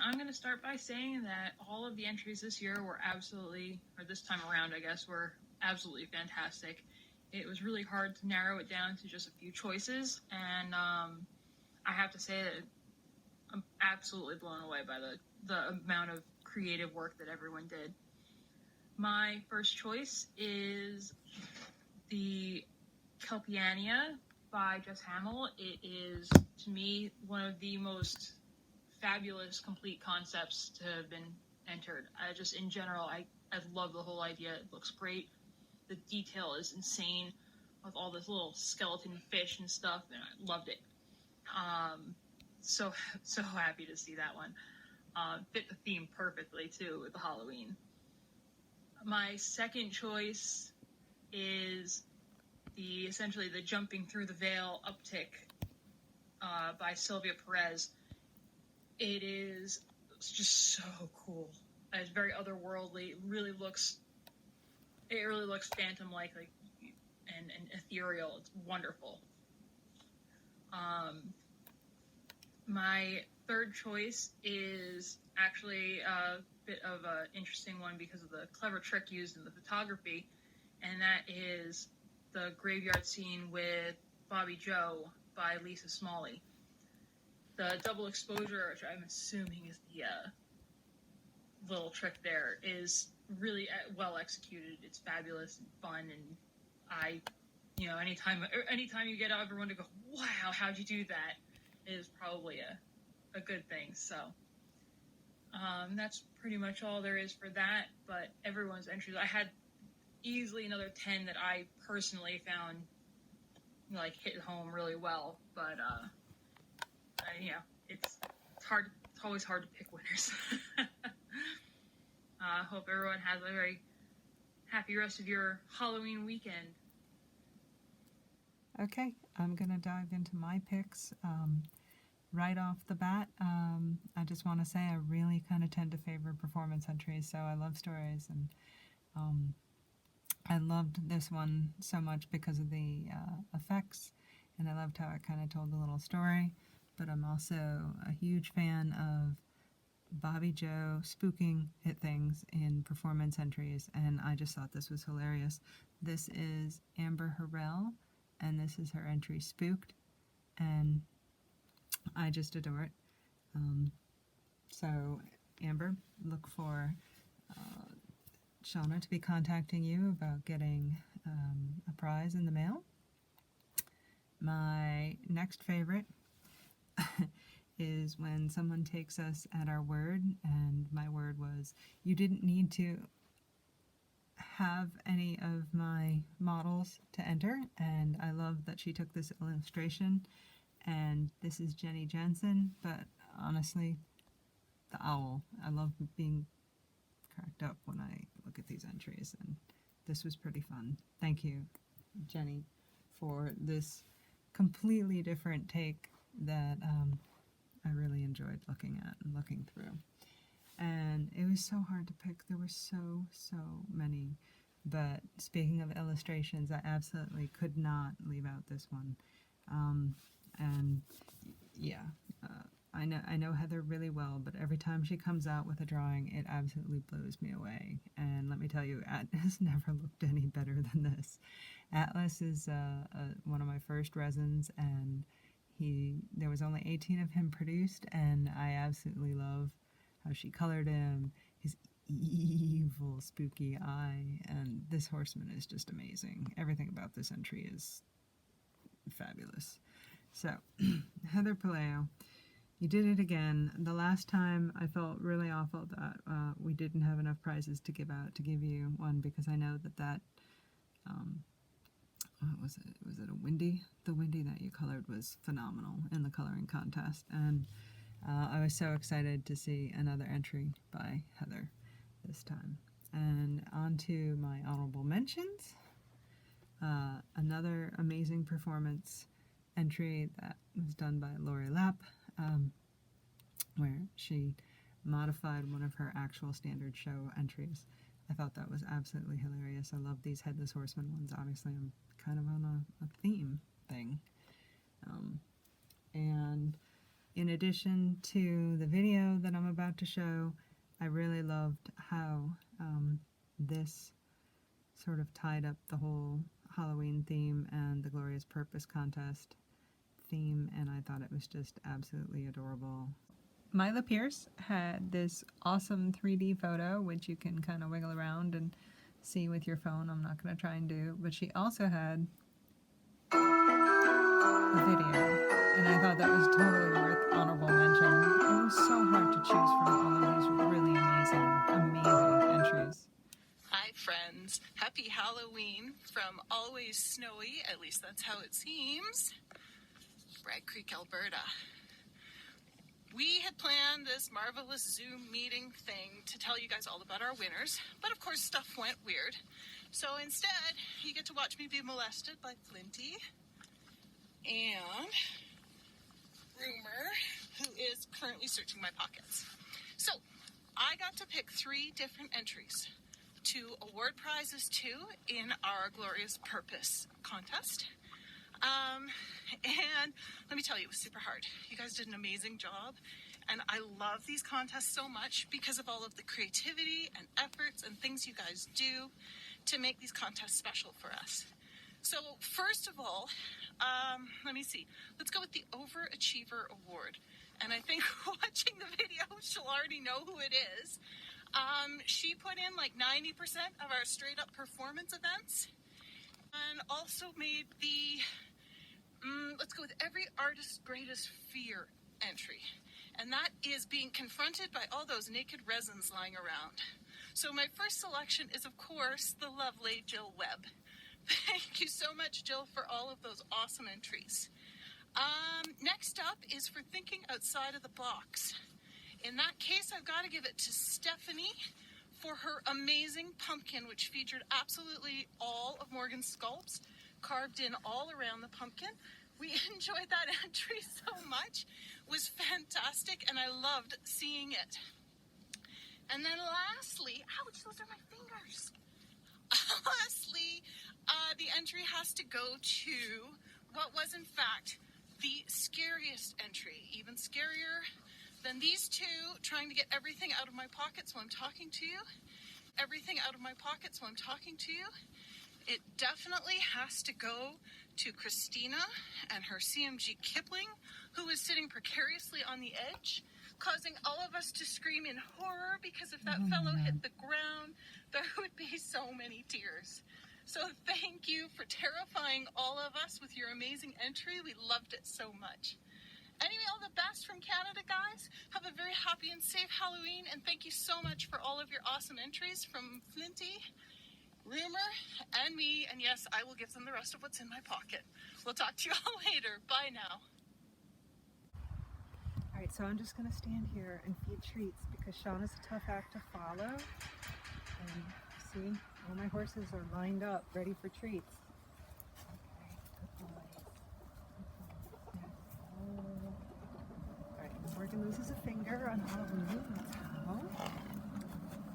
I'm going to start by saying that all of the entries this year were this time around, I guess, were absolutely fantastic. It was really hard to narrow it down to just a few choices, and I have to say that I'm absolutely blown away by the amount of creative work that everyone did. My first choice is the Kelpiania by Hamill. It is, to me, one of the most fabulous complete concepts to have been entered. In general, I love the whole idea. It looks great. The detail is insane with all this little skeleton fish and stuff, and I loved it. So happy to see that one. Fit the theme perfectly, too, with the Halloween. My second choice is essentially the Jumping Through the Veil uptick by Sylvia Perez. It's just so cool. It's very otherworldly. It really looks phantom-like, and ethereal. It's wonderful. My third choice is actually a bit of an interesting one because of the clever trick used in the photography, and that is the graveyard scene with Bobby Joe by Lisa Smalley. The double exposure, which I'm assuming is the little trick there, is really well executed. It's fabulous and fun, and anytime you get everyone to go, wow, how'd you do that, is probably a good thing. So that's pretty much all there is for that, but everyone's entries, I had easily another 10 that I personally found hit home really well, but it's hard. It's always hard to pick winners. Hope everyone has a very happy rest of your Halloween weekend. Okay, I'm going to dive into my picks. Right off the bat, I just want to say I really kind of tend to favor performance entries, so I love stories, and I loved this one so much because of the effects, and I loved how it kind of told a little story, but I'm also a huge fan of Bobby Joe spooking at things in performance entries, and I just thought this was hilarious. This is Amber Harrell, and this is her entry, Spooked, and I just adore it. So, Amber, look for Shauna to be contacting you about getting a prize in the mail. My next favorite is when someone takes us at our word, and my word was, you didn't need to have any of my models to enter, and I love that she took this illustration, and this is Jenny Jensen, but honestly, the owl. I love being cracked up when I look at these entries, and this was pretty fun. Thank you, Jenny, for this completely different take that I really enjoyed looking at and looking through. And it was so hard to pick. There were so many. But speaking of illustrations, I absolutely could not leave out this one. And yeah, I know Heather really well, but every time she comes out with a drawing, it absolutely blows me away. And let me tell you, Atlas never looked any better than this. Atlas is one of my first resins, and there was only 18 of him produced, and I absolutely love how she colored him, his evil, spooky eye, and this horseman is just amazing. Everything about this entry is fabulous. So, Heather Palaio, you did it again. The last time I felt really awful that we didn't have enough prizes to give out to give you one, because I know that what was it? Was it a Windy? The Windy that you colored was phenomenal in the coloring contest, and I was so excited to see another entry by Heather this time. And on to my honorable mentions. Another amazing performance entry that was done by Lori Lapp, where she modified one of her actual standard show entries. I thought that was absolutely hilarious. I love these Headless Horseman ones. Obviously, I'm kind of on a theme thing. And in addition to the video that I'm about to show, I really loved how this sort of tied up the whole Halloween theme and the Glorious Purpose contest theme, and I thought it was just absolutely adorable. Mila Pierce had this awesome 3D photo, which you can kind of wiggle around and see with your phone. I'm not going to try and do, but she also had a video, and I thought that was totally worth honorable mention. It was so hard to choose from all of these really amazing entries. Hi friends, happy Halloween from always snowy, at least that's how it seems, Bragg Creek, Alberta. We had planned this marvelous Zoom meeting thing to tell you guys all about our winners, but of course stuff went weird. So instead, you get to watch me be molested by Flinty and Rumor, who is currently searching my pockets. So, I got to pick 3 different entries to award prizes to in our Glorious Purpose contest. And let me tell you, it was super hard. You guys did an amazing job, and I love these contests so much because of all of the creativity and efforts and things you guys do to make these contests special for us. So first of all, let me see. Let's go with the Overachiever Award. And I think watching the video, she'll already know who it is. She put in like 90% of our straight up performance events, and also made the let's go with every artist's greatest fear entry, and that is being confronted by all those naked resins lying around. So my first selection is, of course, the lovely Jill Webb. Thank you so much, Jill, for all of those awesome entries. Next up is for thinking outside of the box. In that case, I've got to give it to Stephanie for her amazing pumpkin, which featured absolutely all of Morgan's sculpts carved in all around the pumpkin. We enjoyed that entry so much. It was fantastic, and I loved seeing it. And then lastly, ouch, those are my fingers. Lastly, the entry has to go to what was in fact the scariest entry, even scarier than these two, trying to get everything out of my pockets while I'm talking to you. Everything out of my pockets while I'm talking to you. It definitely has to go to Christina and her CMG Kipling, who is sitting precariously on the edge, causing all of us to scream in horror, because if that fellow hit the ground, there would be so many tears. So thank you for terrifying all of us with your amazing entry. We loved it so much. Anyway, all the best from Canada, guys. Have a very happy and safe Halloween, and thank you so much for all of your awesome entries from Flinty, Rumor, and me. And yes, I will give them the rest of what's in my pocket. We'll talk to you all later. Bye now. All right, so I'm just going to stand here and feed treats because Sean is a tough act to follow. And see, all my horses are lined up, ready for treats. Okay, good boys. All right, Morgan loses a finger on Halloween. That's how.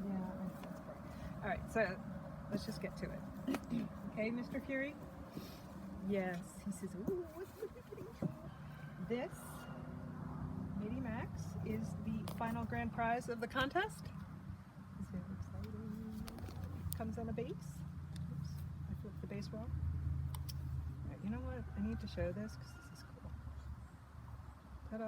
Yeah, that's right. All right, so let's just get to it. Okay, Mr. Fury? Yes, he says, ooh, what's the getting to? This, Lady Max, is the final grand prize of the contest. It's very exciting. Comes on a base. Oops, I flipped the base wrong. All right, you know what? I need to show this because this is cool. Ta-da!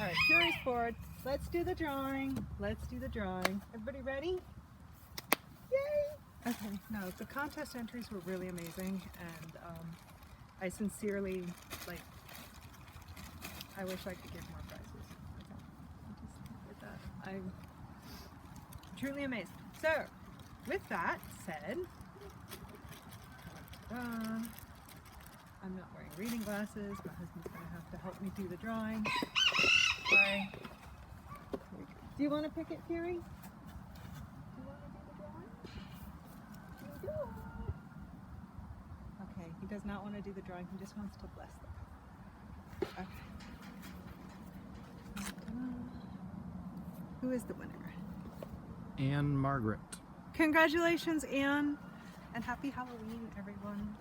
All right, Fury's forward. Let's do the drawing. Let's do the drawing. Everybody ready? Yay! Okay, no, the contest entries were really amazing, and I sincerely, I wish I could give more prizes. I'm truly amazed. So, with that said, I'm not wearing reading glasses. My husband's going to have to help me do the drawing. Sorry. Do you want to pick it, Fury? Do you want to do the drawing? You do. Okay, he does not want to do the drawing. He just wants to bless them. Okay. Who is the winner? Anne Margaret. Congratulations, Anne, and happy Halloween, everyone.